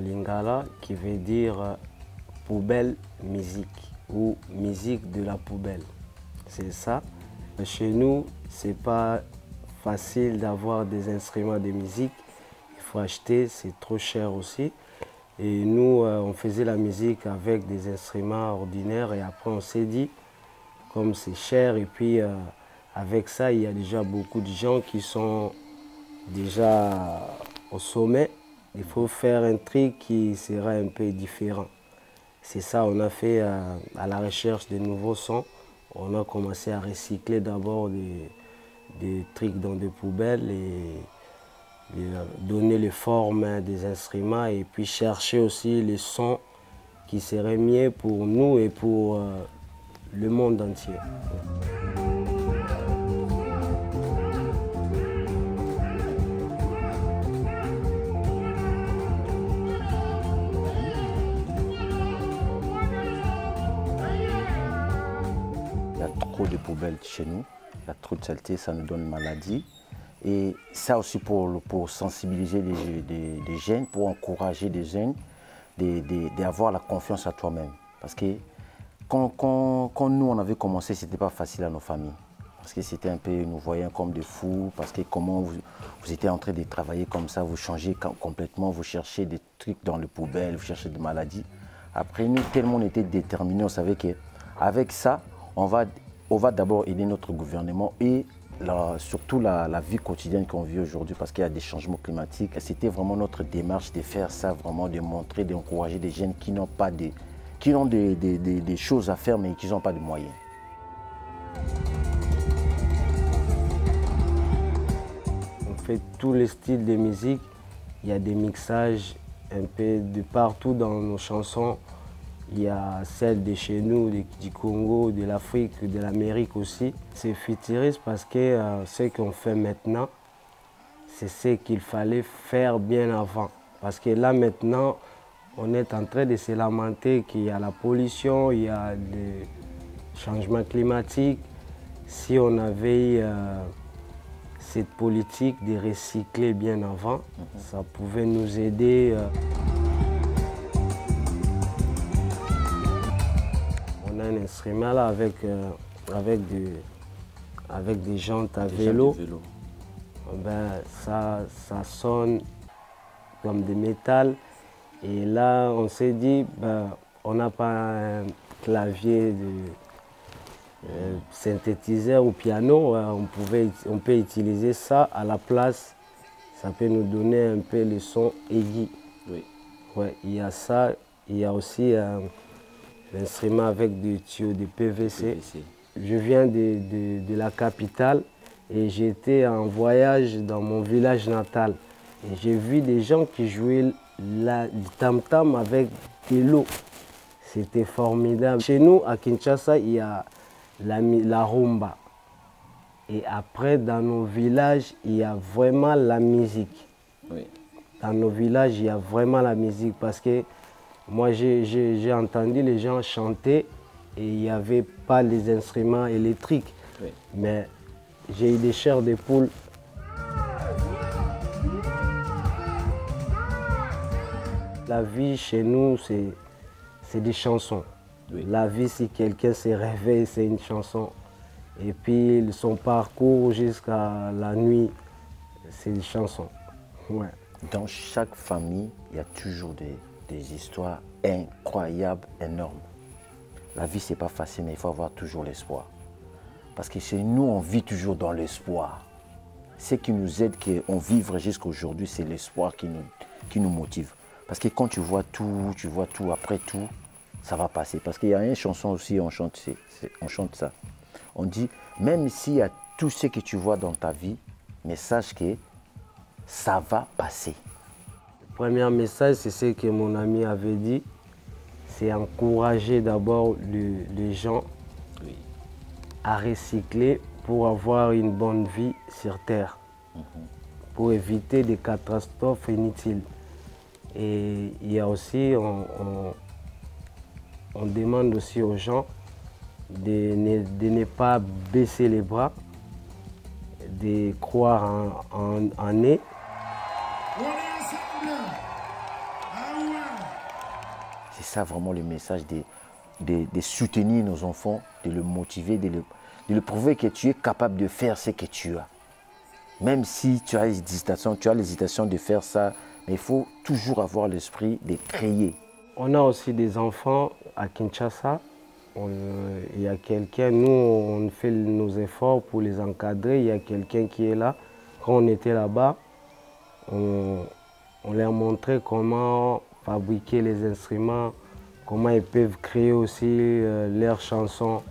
lingala qui veut dire poubelle musique ou musique de la poubelle. C'est ça. Chez nous, c'est pas facile d'avoir des instruments de musique. Il faut acheter, c'est trop cher aussi. Et nous, on faisait la musique avec des instruments ordinaires et après on s'est dit, comme c'est cher et puis avec ça, il y a déjà beaucoup de gens qui sont déjà au sommet. Il faut faire un truc qui sera un peu différent. C'est ça, on a fait à la recherche de nouveaux sons. On a commencé à recycler d'abord des trucs dans des poubelles et donner les formes des instruments et puis chercher aussi les sons qui seraient mieux pour nous et pour le monde entier. Il y a trop de poubelles chez nous, il y a trop de saleté, ça nous donne maladie. Et ça aussi pour sensibiliser les jeunes, pour encourager les jeunes d'avoir la confiance à toi-même. Parce que quand nous on avait commencé, ce n'était pas facile à nos familles. Parce que c'était un peu, ils nous voyaient comme des fous, parce que comment vous étiez en train de travailler comme ça, vous changez complètement, vous cherchez des trucs dans les poubelles, vous cherchez des maladies. Après nous, tellement on était déterminés, on savait qu'avec ça, on va d'abord aider notre gouvernement et surtout la vie quotidienne qu'on vit aujourd'hui parce qu'il y a des changements climatiques. C'était vraiment notre démarche de faire ça, vraiment de montrer, d'encourager des jeunes qui n'ont pas des choses à faire mais qui n'ont pas de moyens. On fait tous les styles de musique. Il y a des mixages un peu de partout dans nos chansons. Il y a celles de chez nous, du Congo, de l'Afrique, de l'Amérique aussi. C'est futuriste parce que ce qu'on fait maintenant, c'est ce qu'il fallait faire bien avant. Parce que là maintenant, on est en train de se lamenter qu'il y a la pollution, il y a le changement climatique. Si on avait eu cette politique de recycler bien avant, ça pouvait nous aider. On a un instrument là avec des jantes à vélo. Ben, ça sonne comme du métal. Et là, on s'est dit, ben, on n'a pas un clavier de synthétiseur ou piano. On peut utiliser ça à la place. Ça peut nous donner un peu le son aigu. Oui. Ouais, il y a ça. Il y a aussi l'instrument avec des tuyaux de PVC. Je viens de la capitale et j'étais en voyage dans mon village natal. Et j'ai vu des gens qui jouaient le tam-tam avec de l'eau. C'était formidable. Chez nous, à Kinshasa, il y a la rumba. Et après, dans nos villages, il y a vraiment la musique. Oui. Dans nos villages, il y a vraiment la musique parce que moi, j'ai entendu les gens chanter et il n'y avait pas les instruments électriques. Oui. Mais j'ai eu des chairs de poule. La vie chez nous, c'est des chansons. Oui. La vie, si quelqu'un se réveille, c'est une chanson. Et puis son parcours jusqu'à la nuit, c'est des chansons. Ouais. Dans chaque famille, il y a toujours des histoires incroyables, énormes. La vie, ce n'est pas facile, mais il faut avoir toujours l'espoir. Parce que chez nous, on vit toujours dans l'espoir. Ce qui nous aide à vivre jusqu'à aujourd'hui, c'est l'espoir qui nous motive. Parce que quand tu vois tout, après tout, ça va passer. Parce qu'il y a une chanson aussi, on chante ça. On dit, même s'il y a tout ce que tu vois dans ta vie, mais sache que ça va passer. Le premier message, c'est ce que mon ami avait dit. C'est encourager d'abord les gens à recycler pour avoir une bonne vie sur Terre, pour éviter des catastrophes inutiles. Et il y a aussi, on demande aussi aux gens de ne pas baisser les bras, de croire en eux. c'est ça vraiment le message de soutenir nos enfants, de le motiver, de le prouver que tu es capable de faire ce que tu as. Même si tu as l'hésitation de faire ça, mais il faut toujours avoir l'esprit de créer. On a aussi des enfants à Kinshasa. Il y a quelqu'un, nous on fait nos efforts pour les encadrer, il y a quelqu'un qui est là. Quand on était là-bas, on leur montrait comment fabriquer les instruments, comment ils peuvent créer aussi leurs chansons.